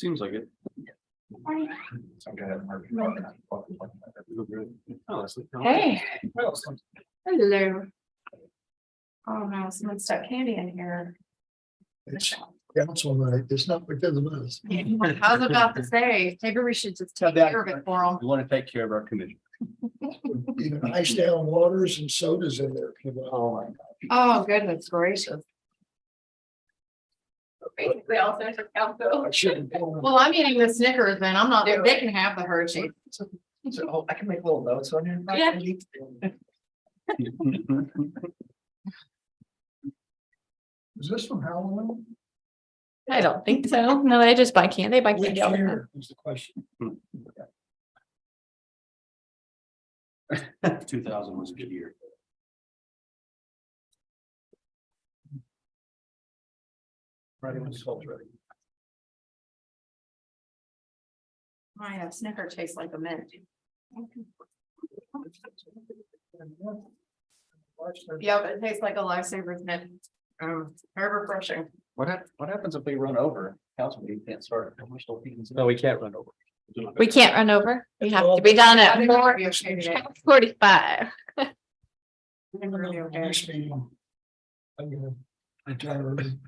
Seems like it. Hey. Hello. Oh no, someone stuck candy in here. It's council night. It's not because of us. I was about to say, maybe we should just take care of it for them. We want to take care of our commission. Even ice down waters and sodas in there. Oh, my God. Oh, goodness gracious. Basically, all central council. I shouldn't. Well, I'm eating the Snickers, then I'm not, they can have the Hershey. So I can make little notes on your. Yeah. Is this from Halloween? I don't think so. No, they just buy candy. They buy Which candy all the time. year is the question? 2000 was a good year. Ready when it's sold, ready. My Snicker tastes like a mint. Yeah, but it tastes like a Lifesavers mint. Very refreshing. What happens if we run over? Council meeting can't start. No, we can't run over. We can't run over. We have to be done I at think it'll be okay today. 4:45. I think we're gonna be okay. Next meeting. I'm gonna retire early.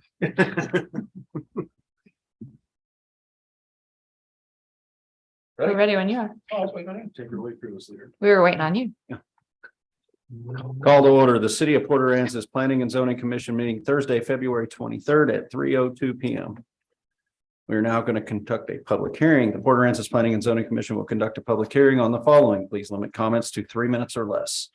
We're ready when you are. Take your way through this leader. We were waiting on you. Call to order the City of Port Aransas Planning and Zoning Commission meeting Thursday, February 23rd at 3:02 p.m. We are now going to conduct a public hearing. The Port Aransas Planning and Zoning Commission will conduct a public hearing on the following. Please limit comments to 3 minutes or less.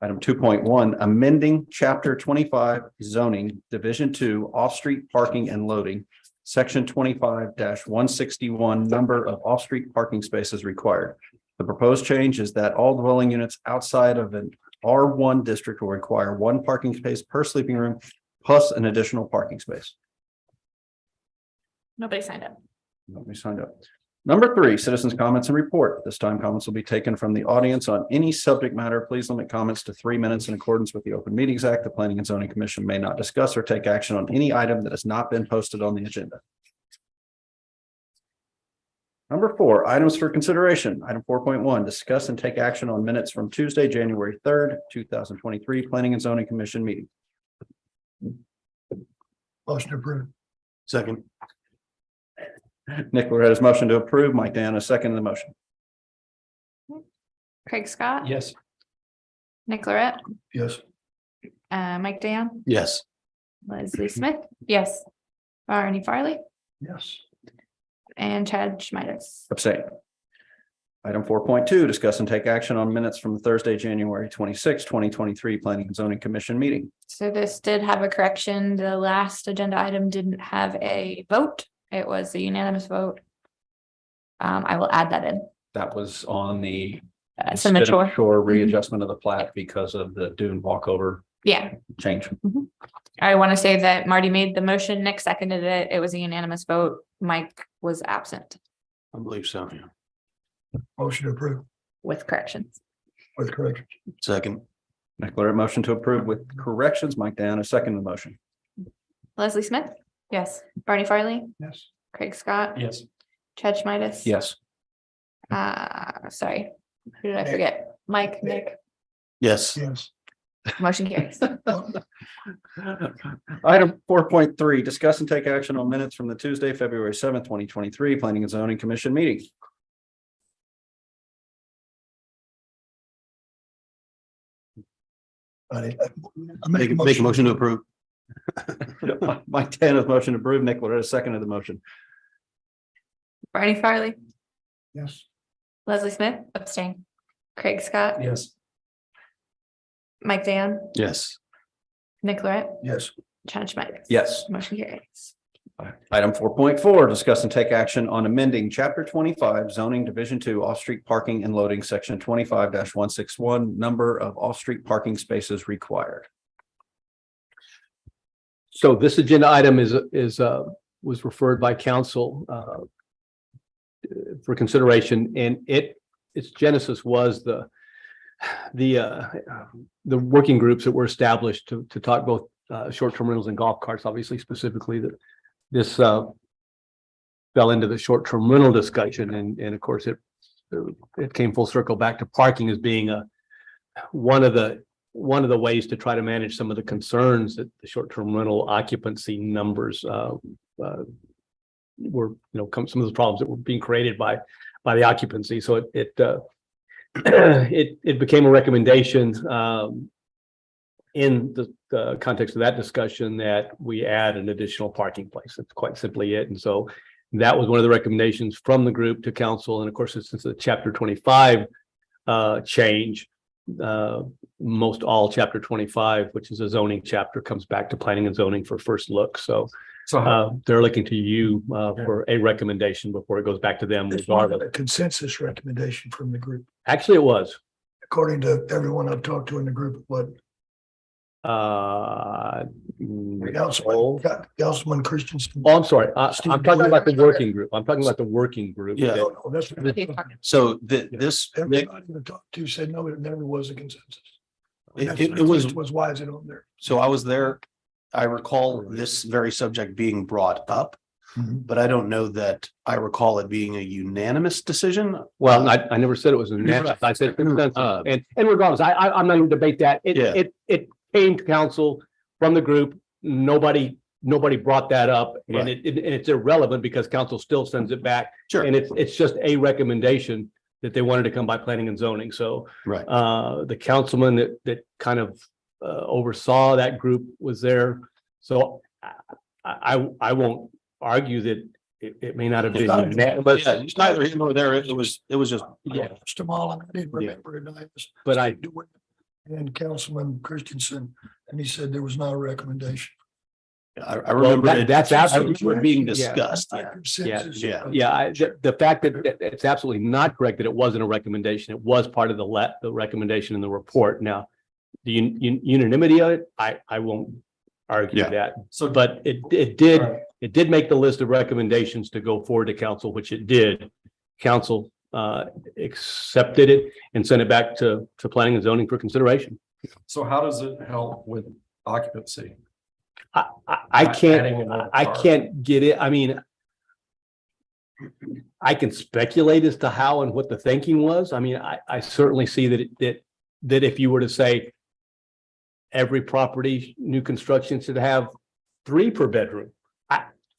Item 2.1, amending Chapter 25 zoning, Division 2, off-street parking and loading, Section 25-161, number of off-street parking spaces required. The proposed change is that all dwelling units outside of an R1 district will require one parking space per sleeping room plus an additional parking space. Nobody signed up. Nobody signed up. Number 3, citizens' comments and report. This time comments will be taken from the audience on any subject matter. Please limit comments to 3 minutes in accordance with the Open Meetings Act. The Planning and Zoning Commission may not discuss or take action on any item that has not been posted on the agenda. Number 4, items for consideration. Item 4.1, discuss and take action on minutes from Tuesday, January 3rd, 2023, Planning and Zoning Commission meeting. Motion approved. Second. Nick Loretta's motion to approve. Mike Dan, a second in the motion. Craig Scott, Yes. Nick Lorette, Yes. Mike Dan, Yes. Leslie Smith. Yes. Barney Farley Yes. and Chad Schmidas. Abstain. Item 4.2, discuss and take action on minutes from Thursday, January 26, 2023, Planning and Zoning Commission meeting. So this did have a correction. The last agenda item didn't have a vote. It was a unanimous vote. I will add that in. That was on the Cinnamon Shore. Shore readjustment of the plat because of the dune walkover Yeah. change. I want to say that Marty made the motion, Nick seconded it. It was a unanimous vote. Mike was absent I believe so. Motion approved with corrections. with correction. Second. Nick Loretta, motion to approve with corrections. Mike Dan, a second in the motion. Leslie Smith? Yes. Barney Farley? Yes. Craig Scott? Yes. Chad Schmidas? Yes. Sorry. Who did I Nick. forget? Mike, Nick, Yes. Yes. motion carries. Item 4.3, discuss and take action on minutes from the Tuesday, February 7th, 2023, Planning and Zoning Commission meeting. I make a motion. to approve. Mike Tanner's motion to approve. Nick Loretta, second of the motion. Barney Farley? Yes. Leslie Smith? Abstain. Craig Scott? Yes. Mike Dan? Yes. Nick Lorette? Yes. Chad Schmidas? Yes. Motion carries. Item 4.4, discuss and take action on amending Chapter 25 zoning Division 2 off-street parking and loading, Section 25-161, number of off-street parking spaces required. So this agenda item was referred by council for consideration, and its genesis was the working groups that were established to talk both short-term rentals and golf carts, obviously specifically this fell into the short-term rental discussion, and of course it came full circle back to parking as being one of the ways to try to manage some of the concerns that the short-term rental occupancy numbers were, some of the problems that were being created by the occupancy. So it became a recommendation in the context of that discussion that we add an additional parking place. That's quite simply it. And so that was one of the recommendations from the group to council. And of course, since the chapter 25 change, most all chapter 25, which is a zoning chapter, comes back to planning and zoning for first look. So they're looking to you for a recommendation before it goes back to them. It's not a consensus recommendation from the group. Actually, it was. According to everyone I've talked to in the group, what Councilman Christensen. Oh, I'm sorry. I'm talking about the working group. I'm talking about the working group. Yeah. No, that's what So this, everybody I talked to said, no, it never was a consensus. it was, why is it on there? so I was there. I recall this very subject being brought up, but I don't know that I recall it being a unanimous decision. Well, I never said it was unanimous. I said consensus. And regardless, I'm not going to debate that. It came to council from the group. Nobody brought that up, and it's irrelevant because council still sends it back. Sure. And it's just a recommendation that they wanted to come by planning and zoning. So Right. the councilman that kind of oversaw that group was there. So I won't argue that it may not have been unanimous. Yeah, it's neither here nor there. It was just, Mr. Mullen, I didn't remember it. I was But I doing it. And Councilman Christensen, and he said there was not a recommendation. I remember it. that's I absolutely remember it being Yeah. discussed. Not Yeah. consensus. Yeah. The fact that it's absolutely not correct that it wasn't a recommendation. It was part of the recommendation in the report. Now, the unanimity of it, I won't argue Yeah. that. So, but it did make the list of recommendations to go forward to council, which it did. Council accepted it and sent it back to planning and zoning for consideration. So how does it help with occupancy? I Adding another car. can't get it. I mean, I can speculate as to how and what the thinking was. I mean, I certainly see that if you were to say every property, new construction should have 3 per bedroom.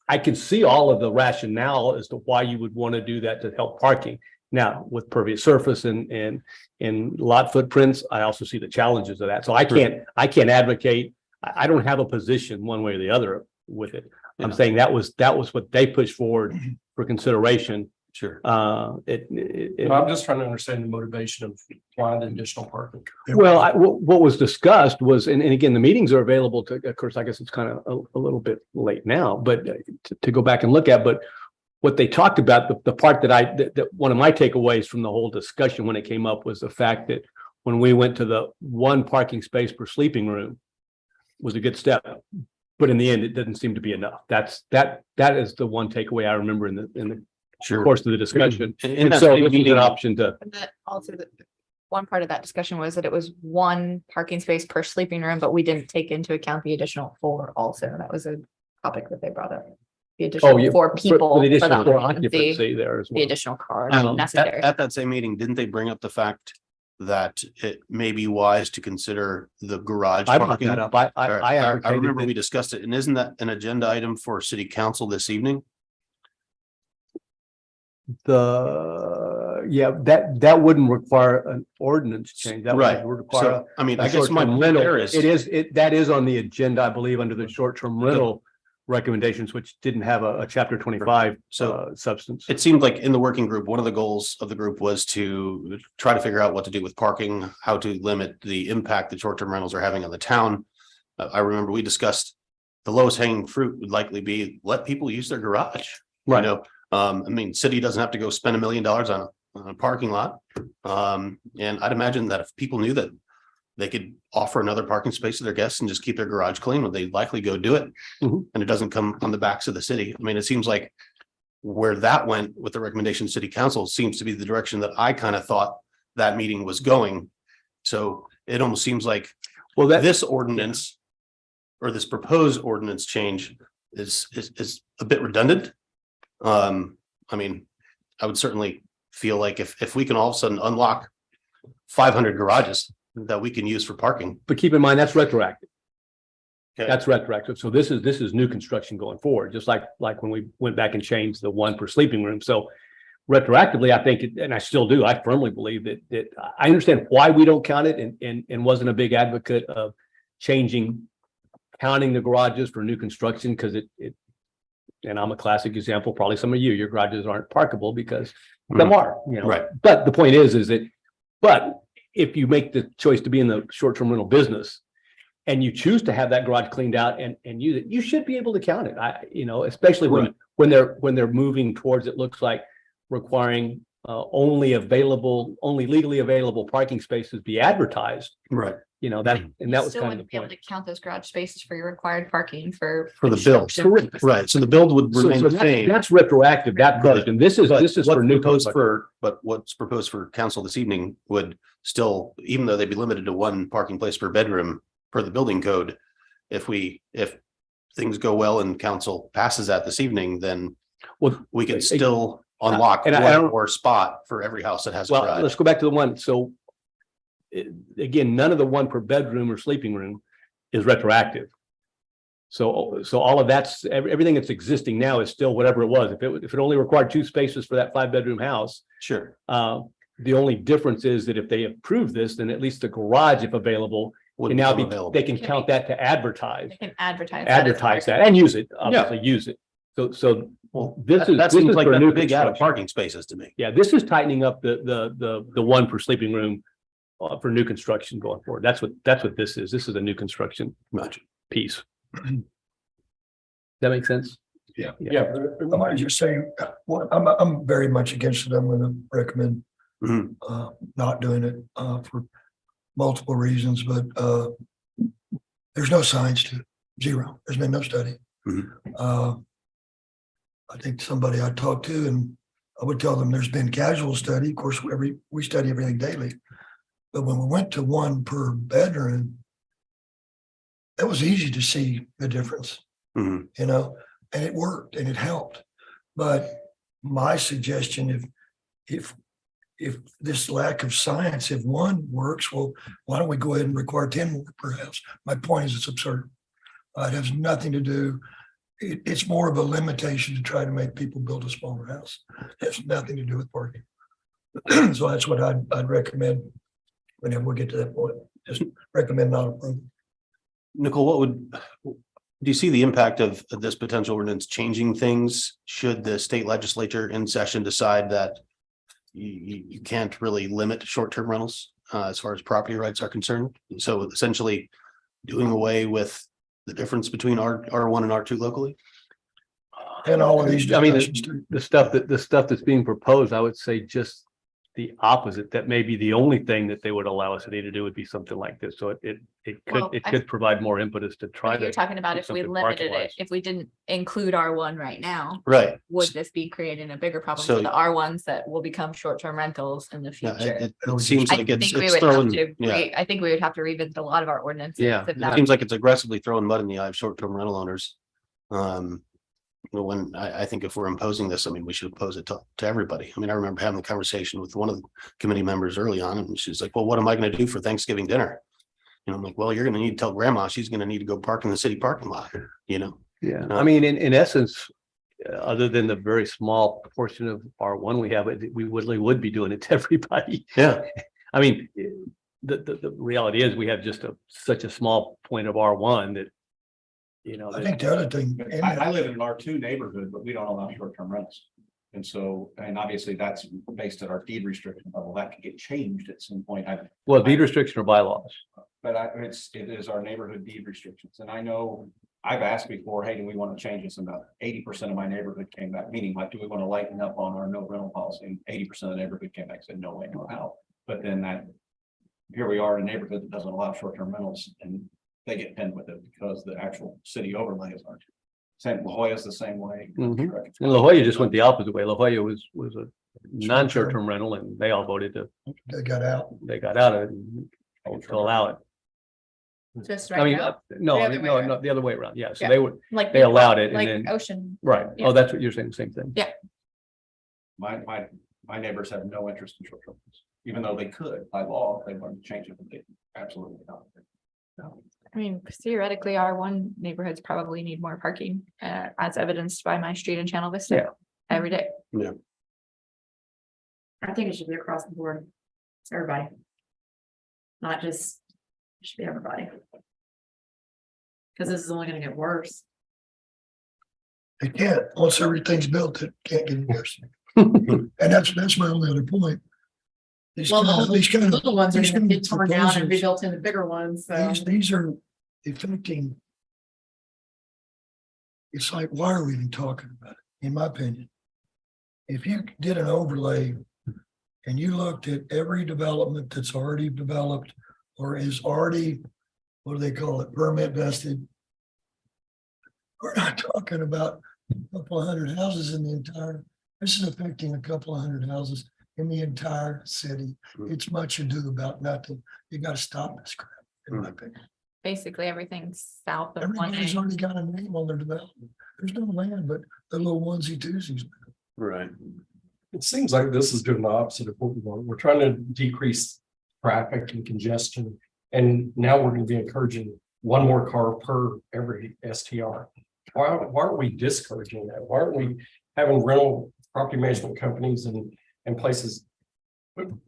I can see all of the rationale as to why you would want to do that to help parking. Now, with pervious surface and lot footprints, I also see the challenges of that. So I can't advocate. I don't have a position one way or the other with it. I'm Yeah. saying that was what they pushed forward for consideration. Sure. But I'm just trying to understand the motivation of applying the additional parking. Well, what was discussed was, and again, the meetings are available to, of course, I guess it's kind of a little bit late now, but to go back and look at, but what they talked about, the part that one of my takeaways from the whole discussion when it came up was the fact that when we went to the 1 parking space per sleeping room was a good step, but in the end, it didn't seem to be enough. That is the one takeaway I remember in the course of the discussion. In that So same this is meeting, an option to, And that also, one part of that discussion was that it was 1 parking space per sleeping room, but we didn't take into account the additional 4 also. That was a topic that they brought up. The additional 4 people the for additional the 4 occupancy, occupancy there as the well. additional car at necessary. that same meeting, didn't they bring up the fact that it may be wise to consider the garage I brought parking? that up. I I advocated remember that- we discussed it, and isn't that an agenda item for city council this evening? that wouldn't require an ordinance change. That Right. would require So, I mean, a I guess my short-term point rental. there is. That is on the agenda, I believe, under the short-term rental recommendations, which didn't have a chapter 25 So substance. it seemed like in the working group, one of the goals of the group was to try to figure out what to do with parking, how to limit the impact that short-term rentals are having on the town. I remember we discussed the lowest hanging fruit would likely be let people use their garage. Right. You know, I mean, city doesn't have to go spend $1 million on a parking lot. And I'd imagine that if people knew that they could offer another parking space to their guests and just keep their garage clean, would they likely go do it? Mhm. And it doesn't come on the backs of the city. I mean, it seems like where that went with the recommendation city council seems to be the direction that I kind of thought that meeting was going. So it almost seems like this ordinance or this proposed ordinance change is a bit redundant. I mean, I would certainly feel like if we can all of a sudden unlock 500 garages that we can use for parking. But keep in mind, that's retroactive. Okay. That's retroactive. So this is new construction going forward, just like when we went back and changed the one per sleeping room. So retroactively, I think, and I still do, I firmly believe that I understand why we don't count it and wasn't a big advocate of counting the garages for new construction because it, and I'm a classic example, probably some of your garages aren't parkable because them are, you know. Right. But the point is that, but if you make the choice to be in the short-term rental business and you choose to have that garage cleaned out and use it, you should be able to count it. Especially when they're moving towards, it looks like requiring only legally available parking spaces be advertised. Right. That, and that was Still kind of the wouldn't be able point. to count those garage spaces for your required parking for. For the build. construction. Right. So the build would So remain the that's same. retroactive, that provision. This is But for new. what's proposed for council this evening would still, even though they'd be limited to one parking place per bedroom per the building code. If things go well and council passes that this evening, then Well, we can still unlock and I one don't- more spot for every house that has a well, garage. let's go back to the one. So again, none of the one per bedroom or sleeping room is retroactive. So all of that's, everything that's existing now is still whatever it was. If it only required 2 spaces for that 5-bedroom house, Sure. the only difference is that if they approve this, then at least the garage, if available, Would can now become be, available. they can count that to advertise, They can advertise. that as advertise parking. that and use it, obviously use it. So Well, this is, that this seems is like for that's new a big out of construction. parking spaces to me. Yeah, this is tightening up the one per sleeping room for new construction going forward. That's what this is. This is a new construction Gotcha. piece. Does that make sense? Yeah. I might just say, I'm very much against it. I'm gonna recommend Mhm. not doing it for multiple reasons, but there's no science to it. Zero. There's been no study. Mhm. I think somebody I talked to, and I would tell them there's been casual study. Of course, we study everything daily. But when we went to one per bedroom, it was easy to see the difference, Mhm. and it worked and it helped. But my suggestion, if this lack of science, if one works, well, why don't we go ahead and require 10 more per house? My point is it's absurd. It has nothing to do, it's more of a limitation to try to make people build a smaller house. It has nothing to do with parking. So that's what I'd recommend whenever we get to that point. Just recommend not approval. Nicole, do you see the impact of this potential ordinance changing things? Should the state legislature in session decide that you can't really limit short-term rentals as far as property rights are concerned? So essentially doing away with the difference between R1 and R2 locally? And all of these I mean, discussions too. the stuff that's being proposed, I would say just the opposite, that may be the only thing that they would allow a city to do would be something like this. So Well, it could provide more impetus to try But You're to. talking about do if we something limited it, parking-wise. if we didn't include R1 right now, Right. would this be creating a bigger problem So- for the R1s that will become short-term rentals in the Yeah, future? it seems I like think it's we would have throwing, to, yeah. I think we would have to revisit a lot of our ordinances. Yeah, if It that- seems like it's aggressively throwing mud in the eye of short-term rental owners. When I think if we're imposing this, I mean, we should impose it to everybody. I mean, I remember having the conversation with one of the committee members early on, and she's like, well, what am I gonna do for Thanksgiving dinner? I'm like, well, you're gonna need to tell grandma she's gonna need to go park in the city parking lot, Yeah, I mean, in essence, other than the very small portion of R1 we have, we really would be doing it to everybody. Yeah. I mean, the reality is we have just such a small point of R1 that, I think the other thing. I live in an R2 neighborhood, but we don't allow short-term rentals. And so, and obviously that's based at our deed restriction level. That could get changed at some point. well, deed restriction or bylaws. But it is our neighborhood deed restrictions. And I know I've asked before, hey, do we want to change this? And about 80% of my neighborhood came back, meaning like, do we want to lighten up on our no rental policy? And 80% of the neighborhood came back and said, no way, no how. But then here we are in a neighborhood that doesn't allow short-term rentals and they get pinned with it because the actual city overlays aren't. Same, La Jolla's the same way. Mhm. And La Jolla just went the opposite way. La Jolla was a non-short-term rental and they all voted They got out. they got out of it and to allow it. Just I right mean, now, no, The other way no, around. no, the other way around. Yeah, so Yeah. they would, like. they allowed it and Like then, Ocean. right. Yeah. Oh, that's what you're saying, the same thing. Yeah. My neighbors have no interest in short-term rentals, even though they could by law, if they wanted to change it, but they absolutely not. I mean, theoretically, R1 neighborhoods probably need more parking, as evidenced by my street in Channel Vista. Yeah. Every day. I think it should be across the board. It's everybody. Not just, it should be everybody. Cause this is only gonna get worse. It can't, once everything's built, it can't get worse. And that's my only other point. These Well, kind of- these kind of- little ones are these gonna kind of get torn down and proposals- rebuilt into bigger ones, so. These are affecting. It's like, why are we even talking about it, in my opinion? If you did an overlay and you looked at every development that's already developed or is already, what do they call it, permit vested? We're not talking about a couple of hundred houses in the entire, this is affecting a couple of hundred houses in the entire city. It's much ado about nothing. You gotta stop this crap, in my opinion. Basically, everything's south of one Everybody's A. already got a name on their development. There's no land, but the little onesie twosies. Right. It seems like this is doing the opposite of what we want. We're trying to decrease traffic and congestion. And now we're gonna be encouraging one more car per every STR. Why aren't we discouraging that? Why aren't we having rental property management companies and places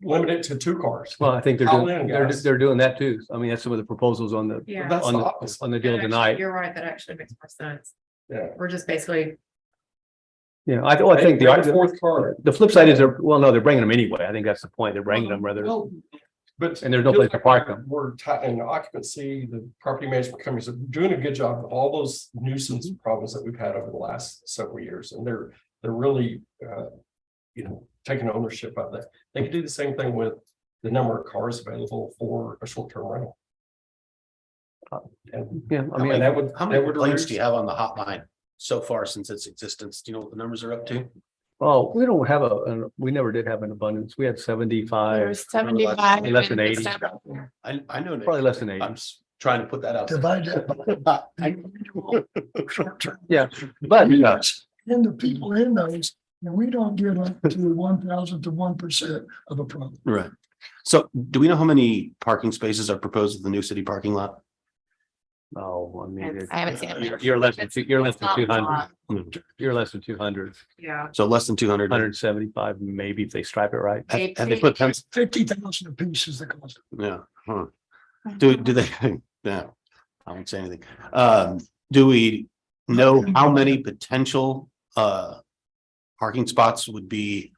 limit it to 2 cars? Well, I think Call in, they're guys. doing that too. I mean, that's some of the proposals on the, Yeah. That's on the the, opposite. on the deal tonight. You're right, that actually makes more sense. Yeah. We're just basically, Yeah, I think Bring a the, 4th car. the flip side is, well, no, they're bringing them anyway. I think that's the point. They're bringing them rather. Well, But. And there's no place to park them. We're tightening occupancy, the property management companies are doing a good job of all those nuisance problems that we've had over the last several years, and they're really, taking ownership of that. They could do the same thing with the number of cars available for a short-term rental. And Yeah, I How mean, many, that would- how many that would complaints reduce- do you have on the hotline so far since its existence? Do you know what the numbers are up to? oh, we don't have we never did have an abundance. We had 75, There's 75. less than in 80. December. I know. probably less than 80. I'm just trying to put that out. there. Divide that. Short term. Yeah, but And the people in those, and we don't get up to 1,000 to 1% of a problem. Right. So do we know how many parking spaces are proposed at the new city parking lot? oh, I mean, I haven't seen it. you're less than, you're less than Not a 200. lot. You're less than 200, yeah. So less than 200. 175, maybe if they stripe it right. Have they put pencil? 50,000 apiece is the cost. Yeah. Huh. Do they? No, I won't say anything. Do we know how many potential parking spots would be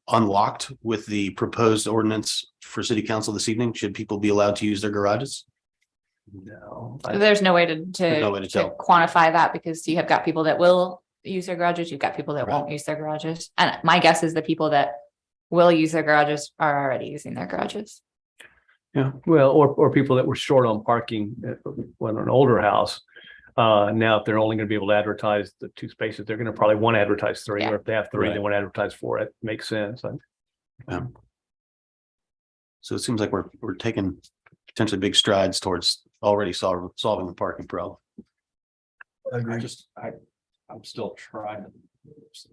unlocked with the proposed ordinance for city council this evening? Should people be allowed to use their garages? No. There's no way to, no way to tell. quantify that because you have got people that will use their garages, you've got people that Right. won't use their garages. And my guess is the people that will use their garages are already using their garages. Yeah, well, or people that were short on parking when an older house. Now, if they're only gonna be able to advertise the 2 spaces, they're gonna probably want to advertise 3, or if they have 3, they Right. want to advertise 4. It makes sense. So it seems like we're taking potentially big strides towards already solving the parking problem. I'm still trying to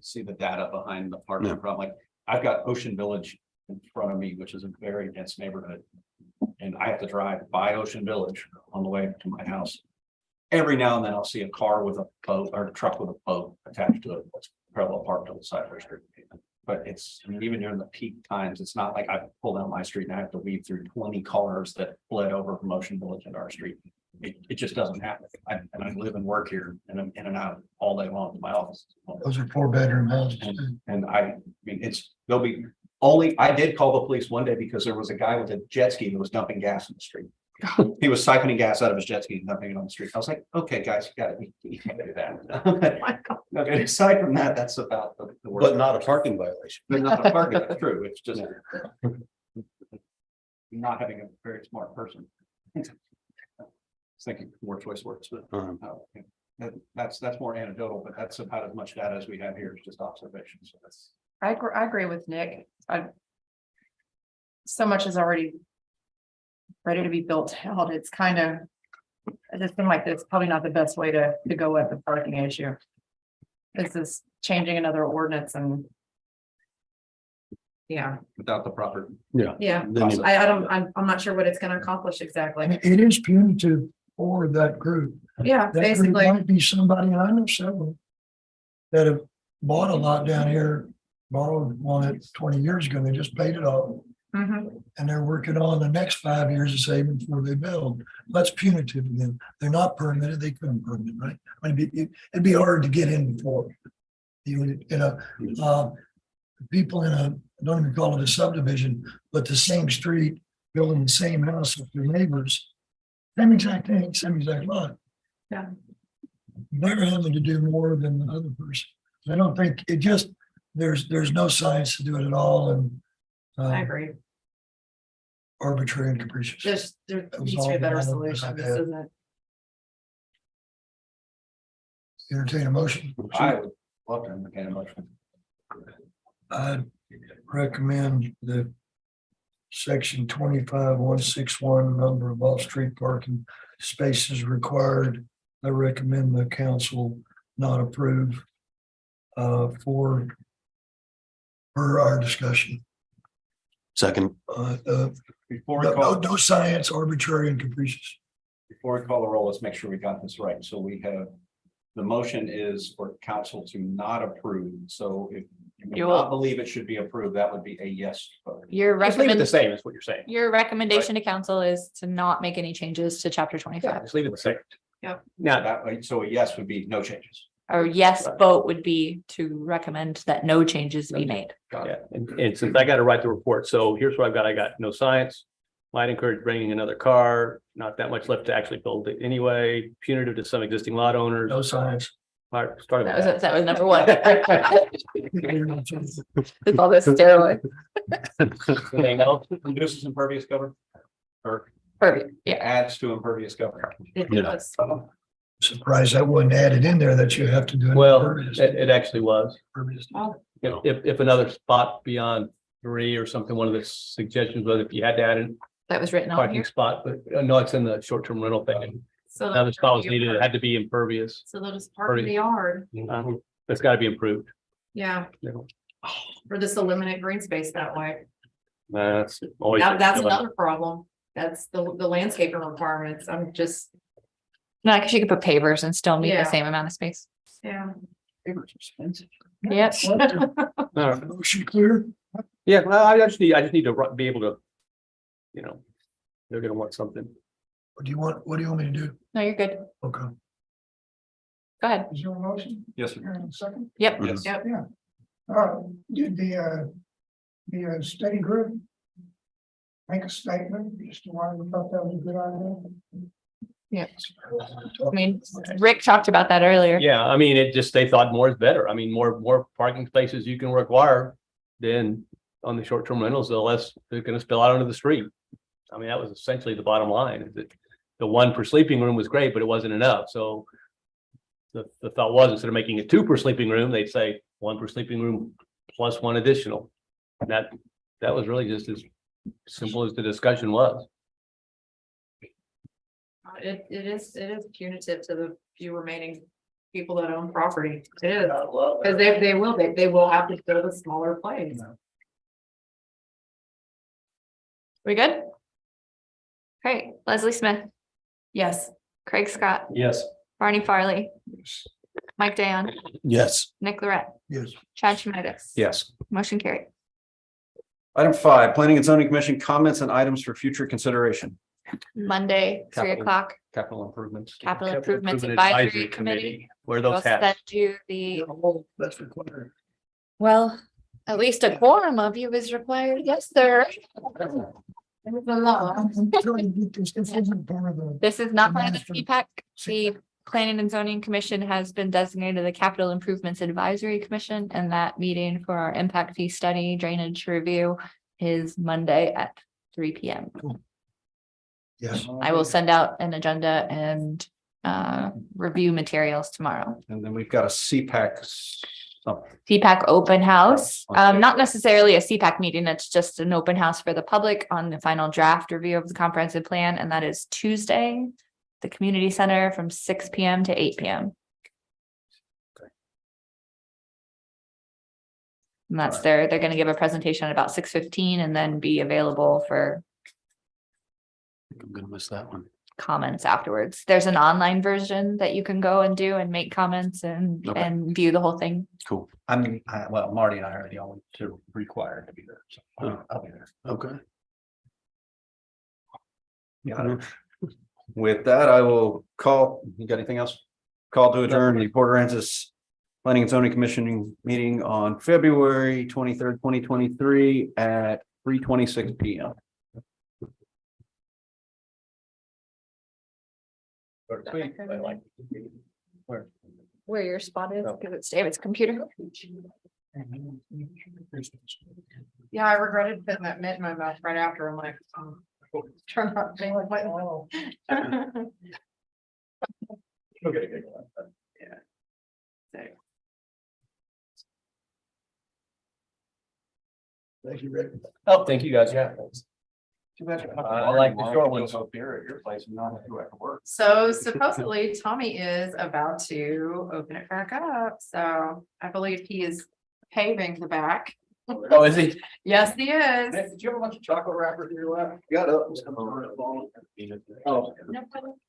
see the data behind the parking Yeah. problem. Like, I've got Ocean Village in front of me, which is a very dense neighborhood. And I have to drive by Ocean Village on the way to my house. Every now and then I'll see a car with a boat or a truck with a boat attached to it, that's parallel parked on the side of the street. But it's, I mean, even during the peak times, it's not like I pull down my street and I have to weave through 20 cars that bled over from Ocean Village into our street. It just doesn't happen. And I live and work here and I'm in and out all day long to my office. Those are 4-bedroom houses. And I mean, I did call the police one day because there was a guy with a jet ski that was dumping gas in the street. He was siphoning gas out of his jet ski and dumping it on the street. I was like, okay, guys, you can't do that. Okay, aside from that, that's about the worst. But not a parking violation. But not a parking, that's true. It's just not having a very smart person. Thinking more choice words, but that's more anecdotal, but that's about as much data as we have here. It's just observation. So that's. I agree with Nick. So much is already ready to be built out. It's kind of I just feel like it's probably not the best way to go with the parking issue. This is changing another ordinance and. Yeah, Without the proper. yeah, Then you- I'm not sure what it's gonna accomplish And exactly. it is punitive for that group. Yeah, That group basically, might be somebody, and I know several that have bought a lot down here, borrowed one at 20 years ago, they just paid it off. Mhm. And they're working on the next 5 years of saving before they build. That's punitive to them. They're not permitted, they couldn't permit, right? I mean, it'd be hard to get in before. People in a, I don't even call it a subdivision, but the same street, building the same house with their neighbors. Same exact thing, same exact lot. Yeah. They're having to do more than the other person. I don't think it just, there's no science to do it at all and. I agree. Arbitrary and capricious. There was needs to be a better all solution. I've This had. isn't. Entertain a motion. I would love to entertain a motion. I recommend that section 25-161, number of off-street parking spaces required. I recommend the council not approve for our discussion. Second, Before we No, call, no science, arbitrary and capricious. before we call the roll, let's make sure we got this right. So we have, the motion is for council to not approve. So if you do You not will- believe it should be approved, that would be a yes vote. Your Just leave it the recommend, same is what you're saying. your recommendation to council is to not make any changes to chapter Yeah, 25. just leave it the same. Yep. Now, That way, so a yes would be no changes. Or yes vote would be to recommend that no changes be made. yeah, and since I got to write the report, so here's what I've got. I got no science. Might encourage bringing another car, not that much left to actually build it anyway, punitive to some existing lot owners. No science. All right, started That with was, that was number one. That's With all this steroid. Anything else? Reduces impervious cover or Perfect, yeah. adds to impervious cover. It Yeah. does. Surprised that wasn't added in there that you have to do. an Well, impervious- it actually was. impervious. If another spot beyond 3 or something, one of the suggestions was if you had to add a That was written on parking here. spot, but no, it's in the short-term rental thing. So Another spot was needed. It had to be impervious. So they'll just park in the yard. It's got to be improved. Yeah, You know, or just eliminate green space that way. That's always. That's another problem. That's the landscaping requirements. I'm just, No, because you could put pavers and still meet Yeah. the same amount of space. yeah. Yep. All right. Motion clear? Yeah, well, I just need to be able to, you know, they're gonna want something. What do you want me to do? No, you're good. Okay. Go ahead. Is there a motion? Yes, sir. Second? Yep. Yes. Yep. Did the study group make a statement just to why we thought that was a good idea? Yeah. I mean, Rick talked about that earlier. Yeah, I mean, it just, they thought more is better. I mean, more parking spaces you can require than on the short-term rentals, the less they're gonna spill out onto the street. I mean, that was essentially the bottom line, is that the one per sleeping room was great, but it wasn't enough, so the thought was, instead of making it 2 per sleeping room, they'd say 1 per sleeping room plus 1 additional. And that was really just as simple as the discussion was. It is punitive to the few remaining people that own property. It is. Because they will have to build a smaller place. We good? Great. Leslie Smith, Yes. Craig Scott, Yes. Barney Farley, Mike Dayon, yes. Nick Lorette, Yes. Chad Schmidt. Yes. Motion carried. Item 5, Planning and Zoning Commission comments and items for future consideration. Monday, 3 Capital. o'clock, Capital improvements. Capital Improvements Advisory Committee. Where We'll those send hats? you the, That's required. well, at least a quorum of you is required. Yes, sir. I'm trying to get this isn't part of the. This is not part of Master. the CPAC. The Planning and Zoning Commission has been designated the Capital Improvements Advisory Commission, and that meeting for our impact fee study drainage review is Monday at 3 p.m. Yes. I will send out an agenda and review materials tomorrow. And then we've got a CPAC. CPAC open house, not necessarily a CPAC meeting, it's just an open house for the public on the final draft review of the comprehensive plan, and that is Tuesday, the community center from 6 PM to 8 PM. And that's they're gonna give a presentation at about 6:15 and then be available for I'm gonna miss that one. comments afterwards. There's an online version that you can go and do and make comments and Okay. view the whole thing. Cool. Well, Marty and I are the only two required to be there, so I'll be there. Okay. With that, I will call, you got anything else? Call to adjourn the Port Aransas Planning and Zoning Commission meeting on February 23rd, 2023 at 3:26 PM. Where your spot is, because it's David's computer. Yeah, I regretted putting that mint in my mouth right after. I'm like, turn out being like, oh. Thank you, Rick. Oh, thank you guys. Yeah. I like the short ones. Up here at your place and not have to go back to work. So supposedly Tommy is about to open it back up, so I believe he is paving the back. Oh, is he? Yes, he is. Did you have a bunch of chocolate wrappers in your lap? Got up. Oh. No problem.